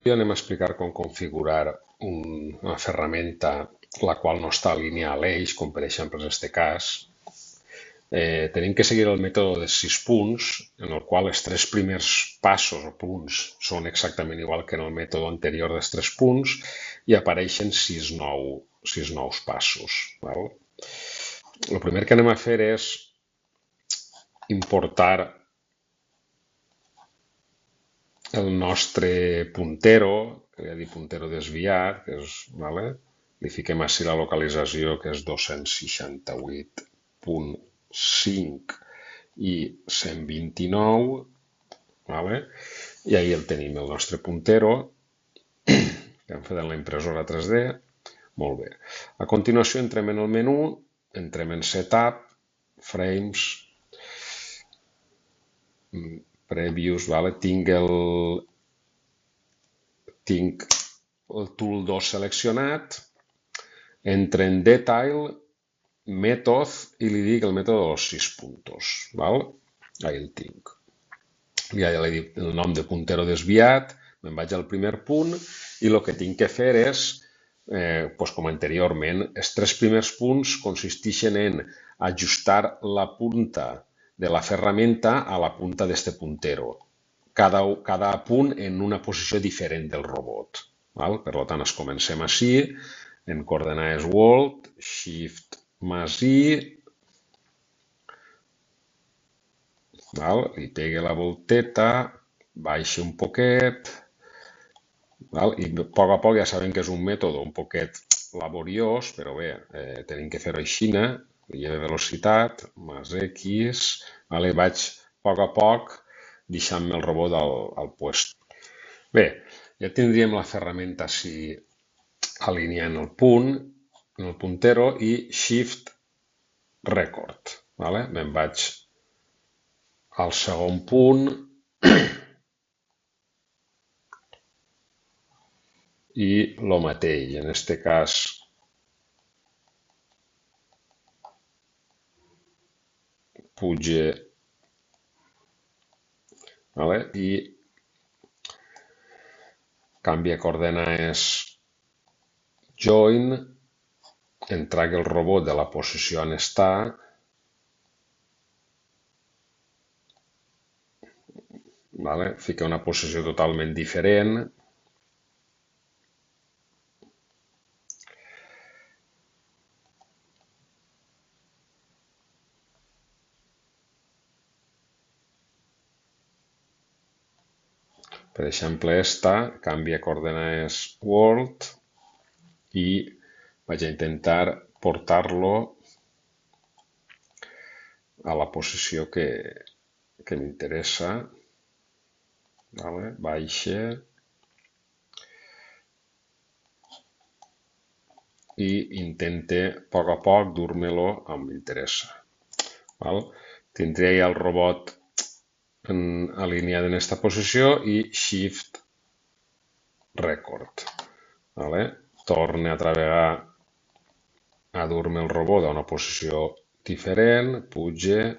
Avui anem a explicar com configurar una ferramenta la qual no està alineada a l'eix, com per exemple en aquest cas. Tenim que seguir el mètode de 6 punts, en el qual els 3 primers passos o punts són exactament igual que en el mètode anterior dels 3 punts i apareixen 6 nous passos. Val? El primer que anem a fer és importar el nostre puntero, que li ha dit puntero desviat, que és, vale? Li fiquem així la localització, que és 268.5 i 129, vale? I ahí el tenim, el nostre puntero, que hem fet en la impressora 3D. Molt bé. A continuació entrem en el menú, entrem en Setup, Frames, Previews, vale? Tinc el tool 2 seleccionat, entre en Detail, Method i li dic el mètode dels 6 puntos. Val? Ahí el tinc. Ja li he dit el nom de puntero desviat, me'n vaig al primer punt i el que tinc que fer és, com anteriorment, els 3 primers punts consisteixen en ajustar la punta de la ferramenta a la punta d'este puntero. Cada punt en una posició diferent del robot. Val? Per tant, comencem així, en coordenades World, Shift més I, val? Li pegue la volteta, baixa un poquet, val? I a poc ja sabem que és un mètode un poquet laboriós, però bé, tenim que fer-ho així, lleva velocitat, més X, vale? Vaig a poc deixant-me el robot al puesto. Bé, ja tindríem la ferramenta així alineant el punt, en el puntero, i Shift Record. Vale? Me'n vaig al segon punt i el mateix. En aquest cas, puja, vale? I canvia coordenades Join, en tragui el robot de la posició on està, vale? Fica una posició totalment diferent. Per exemple, esta canvia coordenades World i vaig a intentar portar-lo a la posició que m'interessa. Vale? Baixa i intente a poc dur-me-lo on m'interessa. Tindré ja el robot alineat en aquesta posició i Shift Record. Vale? Torne a treballar a dur-me el robot a una posició diferent, puja,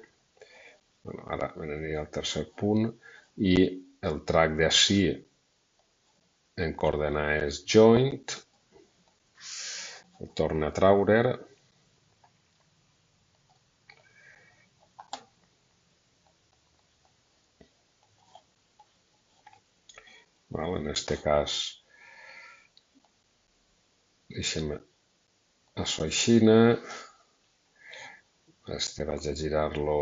bueno, ara m'aniria al tercer punt i el trac d'ací en coordenades Joint, el torna a traure, val? En aquest cas deixem això així, este vaig a girar-lo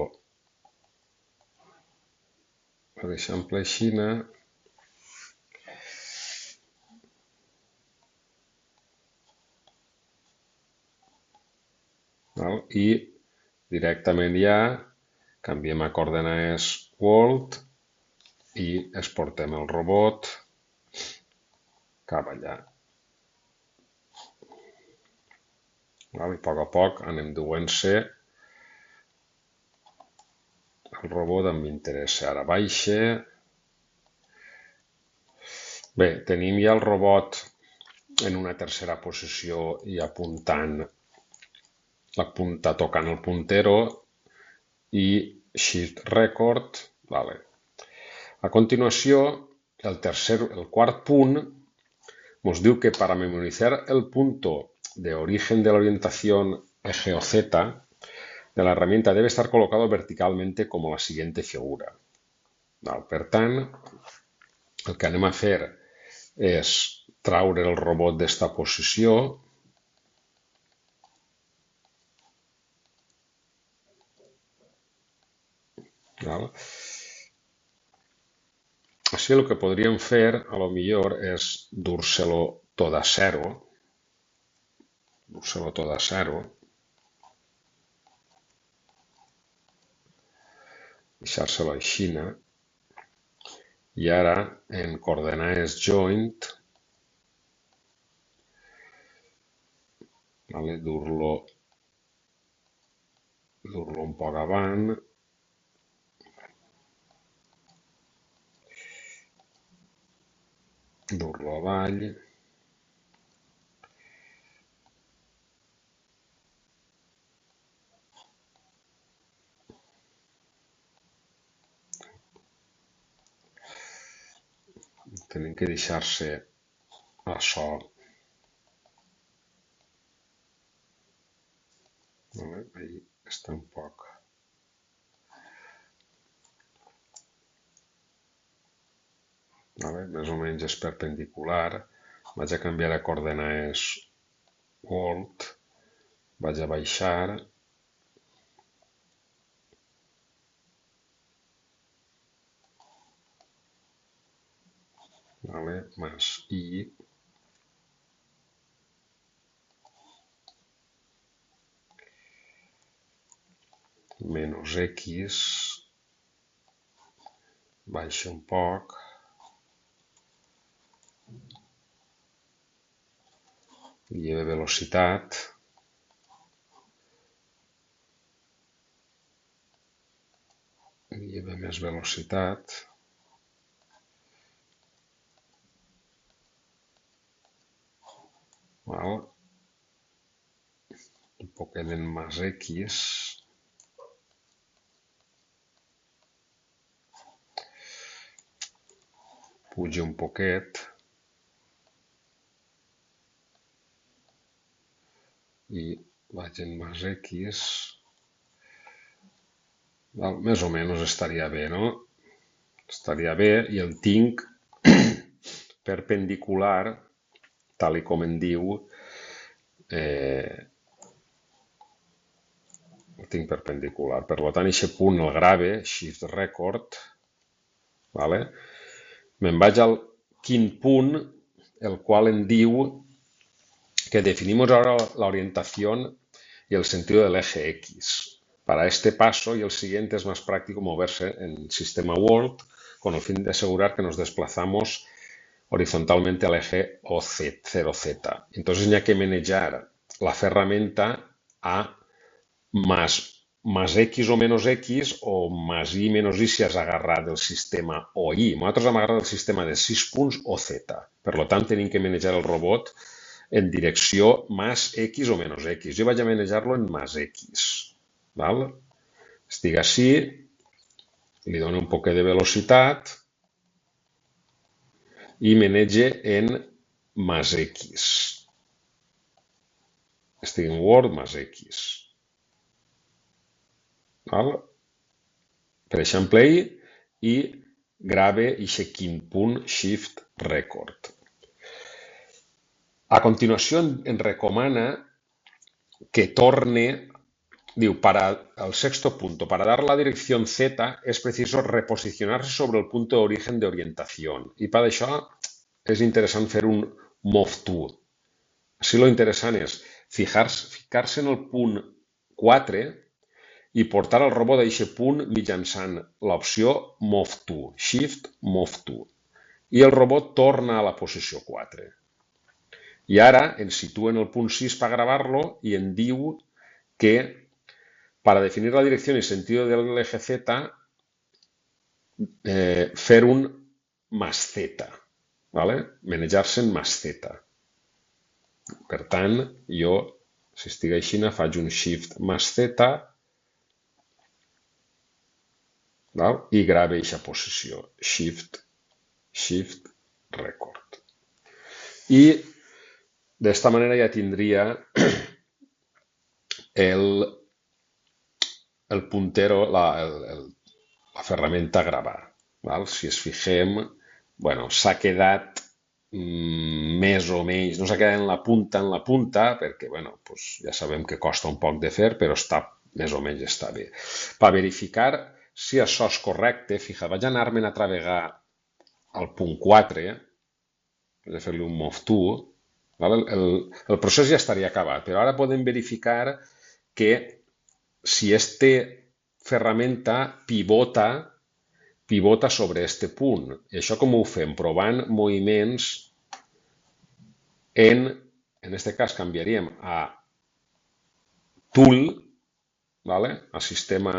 per exemple així, val? I directament ja canviem a coordenades World i exportem el robot cap allà. Val? I a poc anem duent-se el robot on m'interessa. Ara baixa. Bé, tenim ja el robot en una tercera posició i apuntant la punta tocant el puntero i Shift Record. Vale. A continuació el quart punt nos diu que para memorizar el punto de origen de la orientación eje o Z de la herramienta debe estar colocado verticalmente como la siguiente figura. Per tant, el que anem a fer és traure el robot d'esta posició Així el que podríem fer, a lo millor, és dur-se-lo tot a zero, deixar-se-lo així, i ara en coordenades joint, dur-lo un poc avant, dur-lo avall, tenen que deixar-se això, ahí està un poc. Més o menys és perpendicular, vaig a canviar a coordenades volt, vaig a baixar, més i, menys x, baixa un poc, lleve velocitat, lleve més velocitat, un poquet en més x, puja un poquet, i vaig en més x, més o menys estaria bé, no? Estaria bé i el tinc perpendicular, tal com en diu, el tinc perpendicular. Per tant, aquest punt el grave, shift record, me'n vaig al quint punt, el qual en diu que definimos ahora la orientación y el sentido del eje X. Para este paso y el siguiente es más práctico moverse en sistema Word con el fin de asegurar que nos desplazamos horizontalmente al eje OZ, 0Z. Entonces hay que manejar la herramienta a más X o menos X o más Y menos Y si has agarrat del sistema OY. Nosaltres hem agarrat el sistema de 6 punts o Z. Per tant, tenim que manejar el robot en direcció más X o menos X. Jo vaig a manejar-lo en más X. Estic així, li dono un poquet de velocitat i manege en más X. Estic en Word más X. Preixo en play i grave aquest quint punt shift record. A continuació ens recomana que torne, diu, para el sexto punto, para dar la dirección Z es preciso reposicionarse sobre el punto de origen de orientación. I per això és interessant fer un move to. Així lo interessant és ficar-se en el punt 4 i portar el robot a aquest punt mitjançant l'opció move to, shift move to. I el robot torna a la posició 4. I ara ens situa en el punt 6 per gravar-lo i em diu que para definir la dirección y sentido del eje Z, fer un más Z, manejar-se en más Z. Per tant, jo, si estic així, faig un shift más Z i grave aquesta posició, shift Shift Record. Y de esta manera ya tindria el puntero, la ferramenta gravar. Val? Si ens fixem, bueno, s'ha quedat més o menys, no s'ha quedat en la punta, perquè bueno, pues ja sabem que costa un poc de fer, però està més o menys està bé. Per verificar si això és correcte, fixa't, vaig anar-me'n a navegar al punt 4, he de fer-li un move to, val? El procés ja estaria acabat, però ara podem verificar que si este ferramenta pivota sobre este punt. I això com ho fem? Provant moviments en este cas canviaríem a tool, ¿vale? A sistema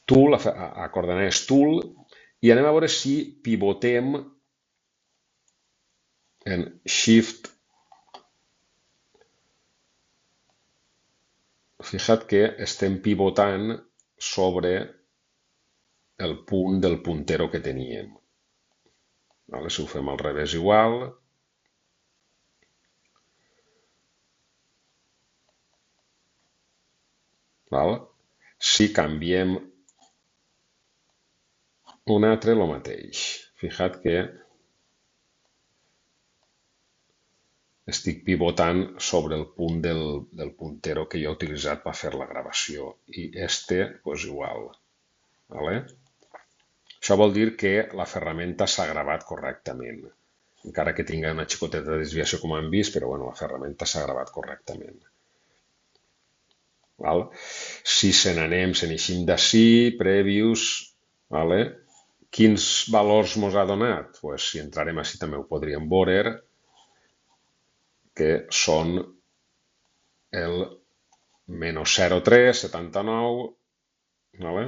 tool, a coordenades tool, i anem a veure si pivotem en shift. Fixa't que estem pivotant sobre el punt del puntero que teníem. Vale? Si ho fem al revés igual, val? Si canviem un altre, el mateix. Fixa't que estic pivotant sobre el punt del puntero que jo he utilitzat per fer la gravació. I este, pues igual. Vale? Això vol dir que la ferramenta s'ha gravat correctament. Encara que tingui una xicoteta de desviació com hem vist, però bueno, la ferramenta s'ha gravat correctament. Val? Si se n'anem, se n'eixim d'ací, previews, vale? Quins valors mos ha donat? Pues, si entrarem així també ho podríem veure, que són el menys 0,3, 79, vale?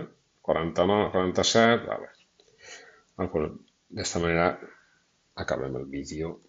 49, 47, vale. D'esta manera acabem el vídeo.